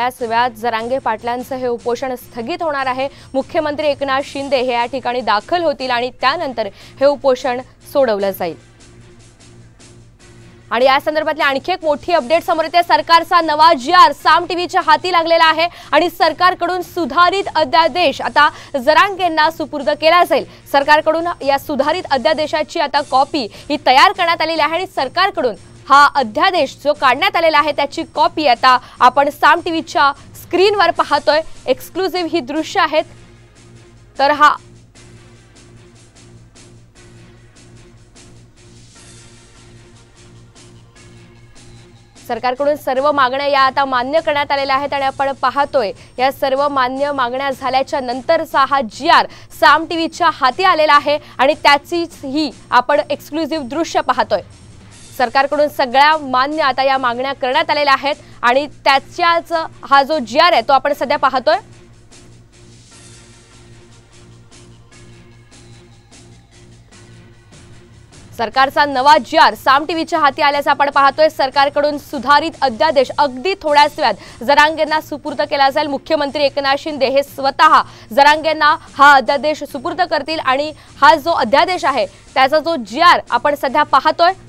थोड्याच वेळात जरांगे पाटलांचं हे उपोषण स्थगित होणार आहे। मुख्यमंत्री एकनाथ शिंदे हे या ठिकाणी दाखल होतील आणि त्यानंतर हे उपोषण सोडवलं जाईल। आणि या संदर्भातली आणखी एक मोठी अपडेट समोर येते। सरकारचा नवा जी-आर साम टीव्हीच्या हाती लागलेला आहे आणि सरकारकडून सुधारित अध्यादेश आता जरांगेंना सुपूर्द केला जाईल। सरकारकडून या सुधारित अध्यादेशाची आता कॉपी ही तयार करण्यात आलेली आहे आणि सरकारकडून हा अध्यादेश जो काढण्यात आलेला आहे त्याची कॉपी आता आपण साम टीव्हीच्या स्क्रीनवर पाहतोय। एक्सक्लुझिव्ह ही दृश्य आहेत। तर हा सरकारकडून सर्व मागण्या या आता मान्य करण्यात आलेल्या आहेत आणि आपण पाहतोय या सर्व मान्य मागण्या झाल्याच्या नंतरचा हा जी-आर साम टीव्हीच्या हाती आलेला आहे आणि त्याचीच ही आपण एक्सक्लुझिव्ह दृश्य पाहतोय। सरकारकडून सगळ्या मान्य आता या मागण्या करण्यात आलेल्या आहेत आणि त्याच्याच हा जो जी-आर आहे तो आपण सध्या पाहतोय। सरकारचा नवा जी-आर साम टीव्हीच्या हाती आल्याचं आपण पाहतोय। सरकारकडून सुधारित अध्यादेश अगदी थोड्याच वेळात जरांगेंना सुपूर्द केला जाईल। मुख्यमंत्री एकनाथ शिंदे हे स्वतः जरांगेंना हा अध्यादेश सुपूर्द करतील आणि हा जो अध्यादेश आहे त्याचा जो जी-आर आपण सध्या पाहतोय